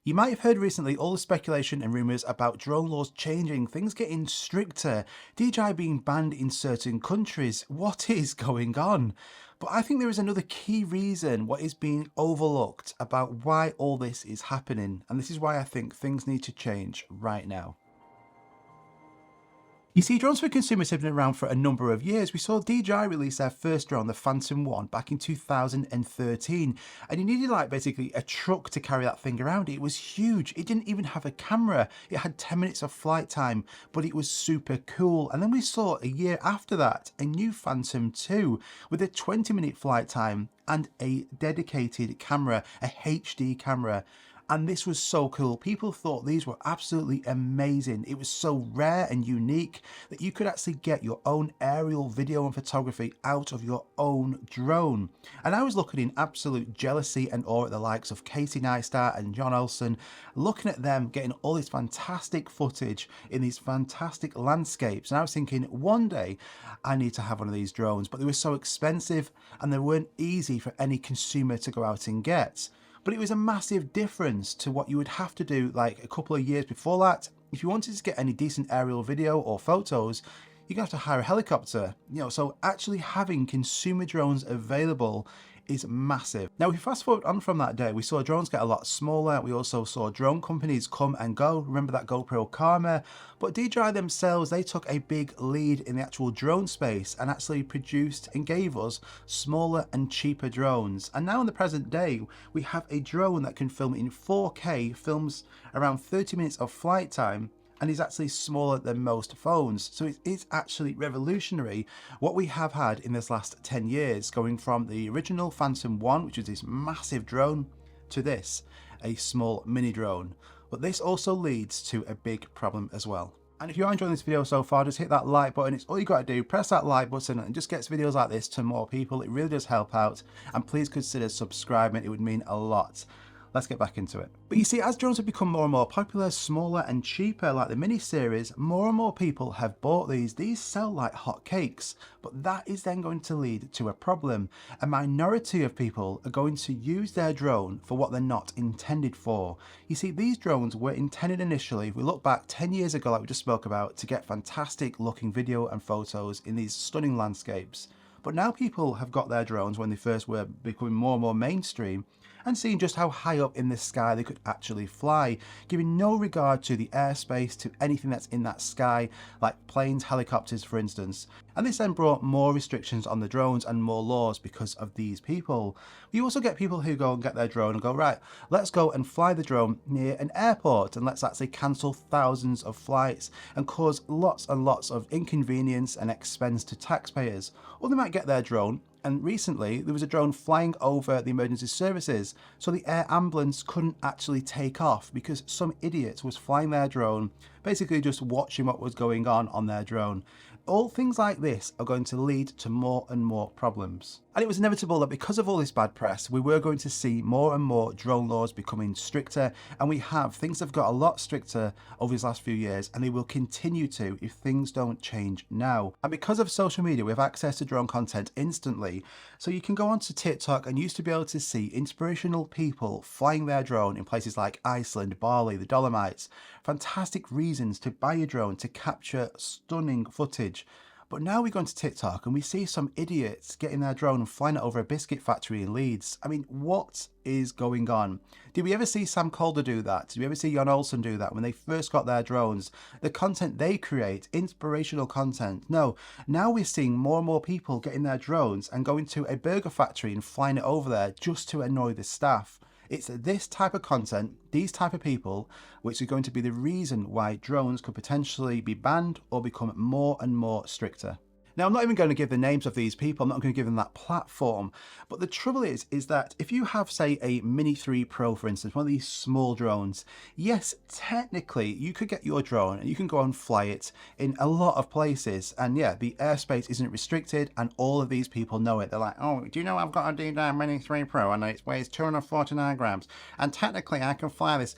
You might have heard recently all the speculation and rumours about drone laws changing, things getting stricter, DJI being banned in certain countries. What is going on? But I think there is another key reason what is being overlooked about why all this is happening, and this is why I think things need to change right now. You see, drones for consumers have been around for a number of years. We saw DJI release their first drone, the Phantom 1, back in 2013. And you needed like basically a truck to carry that thing around. It was huge. It didn't even have a camera. It had 10 minutes of flight time, but it was super cool. And then we saw a year after that, a new Phantom 2 with a 20-minute flight time and a dedicated camera, a HD camera. And this was so cool. People thought these were absolutely amazing. It was so rare and unique that you could actually get your own aerial video and photography out of your own drone. And I was looking in absolute jealousy and awe at the likes of Casey Neistat and John Olsen, looking at them getting all this fantastic footage in these fantastic landscapes. And I was thinking, one day I need to have one of these drones, but they were so expensive and they weren't easy for any consumer to go out and get. But it was a massive difference to what you would have to do like a couple of years before that. If you wanted to get any decent aerial video or photos, you're gonna have to hire a helicopter. So actually having consumer drones available is massive. Now, if we fast forward on from that day, we saw drones get a lot smaller. We also saw drone companies come and go. Remember that GoPro Karma? But DJI themselves, they took a big lead in the actual drone space and actually produced and gave us smaller and cheaper drones. And now in the present day, we have a drone that can film in 4K, films around 30 minutes of flight time, and is actually smaller than most phones. So it is actually revolutionary what we have had in this last 10 years, going from the original Phantom 1, which was this massive drone, to this, a small mini drone. But this also leads to a big problem as well. And if you are enjoying this video so far, just hit that like button. It's all you got to do. Press that like button and it just gets videos like this to more people. It really does help out. And please consider subscribing. It would mean a lot. Let's get back into it. But you see, as drones have become more and more popular, smaller and cheaper, like the mini series, more and more people have bought these. These sell like hotcakes, but that is then going to lead to a problem. A minority of people are going to use their drone for what they're not intended for. You see, these drones were intended initially, if we look back 10 years ago, like we just spoke about, to get fantastic looking video and photos in these stunning landscapes. But now people have got their drones when they first were becoming more and more mainstream and seeing just how high up in the sky they could actually fly, giving no regard to the airspace, to anything that's in that sky, like planes, helicopters, for instance. And this then brought more restrictions on the drones and more laws because of these people. You also get people who go and get their drone and go, right, let's go and fly the drone near an airport and let's actually cancel thousands of flights and cause lots and lots of inconvenience and expense to taxpayers. Or they might get their drone, and recently there was a drone flying over the emergency services, so the air ambulance couldn't actually take off because some idiot was flying their drone, basically just watching what was going on their drone. All things like this are going to lead to more and more problems. And it was inevitable that because of all this bad press, we were going to see more and more drone laws becoming stricter, and we have. Things have got a lot stricter over these last few years, and they will continue to if things don't change now. And because of social media, we have access to drone content instantly, so you can go onto TikTok and used to be able to see inspirational people flying their drone in places like Iceland, Bali, the Dolomites. Fantastic reasons to buy a drone to capture stunning footage. But now we go into TikTok and we see some idiots getting their drone and flying it over a biscuit factory in Leeds. I mean, what is going on? Did we ever see Sam Calder do that? Did we ever see Jon Olsen do that when they first got their drones? The content they create, inspirational content. No, now we're seeing more and more people getting their drones and going to a burger factory and flying it over there just to annoy the staff. It's this type of content, these type of people, which are going to be the reason why drones could potentially be banned or become more and more stricter. Now, I'm not even going to give the names of these people, I'm not going to give them that platform, but the trouble is that if you have, say, a Mini 3 Pro, for instance, one of these small drones, yes, technically, you could get your drone and you can go and fly it in a lot of places, and yeah, the airspace isn't restricted, and all of these people know it. They're like, oh, do you know I've got a DJI Mini 3 Pro, and it weighs 249 grams, and technically I can fly this.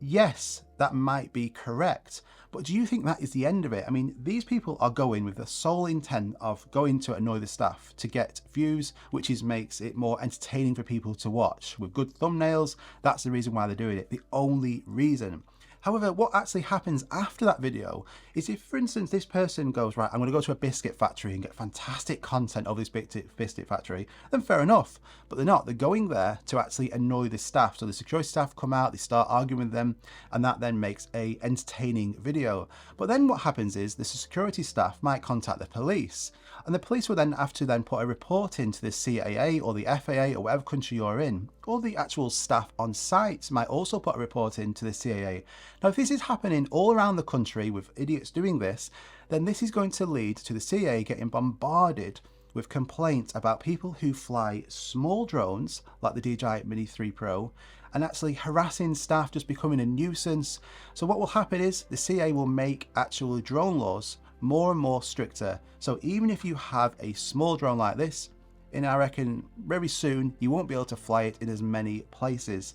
Yes, that might be correct. But do you think that is the end of it? I mean, these people are going with the sole intent of going to annoy the staff to get views, which makes it more entertaining for people to watch. With good thumbnails, that's the reason why they're doing it. The only reason. However, what actually happens after that video is if, for instance, this person goes, right, I'm going to go to a biscuit factory and get fantastic content of this biscuit factory, then fair enough. But they're not. They're going there to actually annoy the staff. So the security staff come out, they start arguing with them, and that then makes a entertaining video. But then what happens is the security staff might contact the police, and the police will then have to then put a report into the CAA or the FAA or whatever country you're in, or the actual staff on site might also put a report into the CAA. Now, if this is happening all around the country with idiots doing this, then this is going to lead to the CAA getting bombarded with complaints about people who fly small drones like the DJI Mini 3 Pro and actually harassing staff, just becoming a nuisance. So what will happen is the CAA will make actual drone laws more and more stricter. So even if you have a small drone like this, and I reckon very soon you won't be able to fly it in as many places.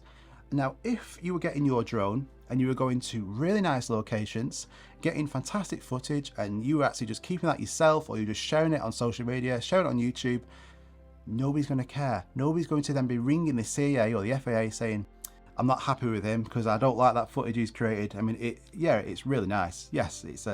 Now, if you were getting your drone and you were going to really nice locations, getting fantastic footage, and you were actually just keeping that yourself, or you're just sharing it on social media, sharing it on YouTube, nobody's going to care. Nobody's going to then be ringing the CAA or the FAA saying, I'm not happy with him because I don't like that footage he's created. I mean, it's really nice. Yes, it's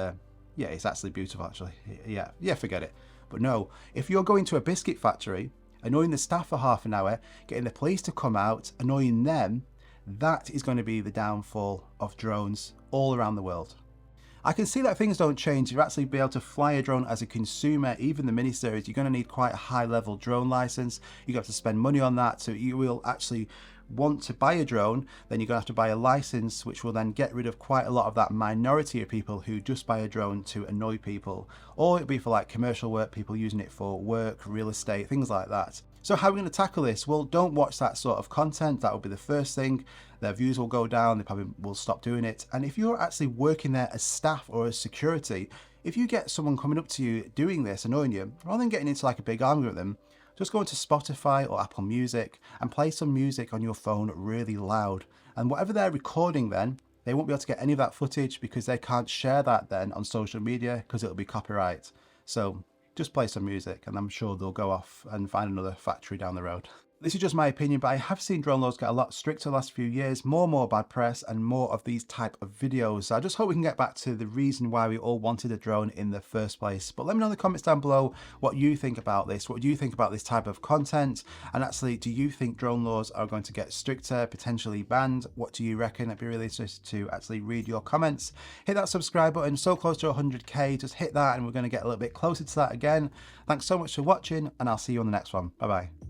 actually beautiful, actually. Yeah, forget it. But no, if you're going to a biscuit factory, annoying the staff for half an hour, getting the police to come out, annoying them, that is going to be the downfall of drones all around the world. I can see that things don't change. You'll actually be able to fly a drone as a consumer, even the mini series, you're going to need quite a high level drone license. You have to spend money on that. So you will actually want to buy a drone, then you're going to have to buy a license, which will then get rid of quite a lot of that minority of people who just buy a drone to annoy people. Or it'll be for like commercial work, people using it for work, real estate, things like that. So how are we going to tackle this? Well, don't watch that sort of content. That will be the first thing. Their views will go down. They probably will stop doing it. And if you're actually working there as staff or as security, if you get someone coming up to you doing this, annoying you, rather than getting into like a big argument with them, just go into Spotify or Apple Music and play some music on your phone really loud. And whatever they're recording then, they won't be able to get any of that footage because they can't share that then on social media because it'll be copyright. So just play some music and I'm sure they'll go off and find another factory down the road. This is just my opinion, but I have seen drone laws get a lot stricter the last few years, more and more bad press and more of these type of videos. So I just hope we can get back to the reason why we all wanted a drone in the first place. But let me know in the comments down below what you think about this. What do you think about this type of content? And actually, do you think drone laws are going to get stricter, potentially banned? What do you reckon? I'd be really interested to actually read your comments. Hit that subscribe button, so close to 100k, just hit that and we're going to get a little bit closer to that again. Thanks so much for watching and I'll see you on the next one. Bye bye.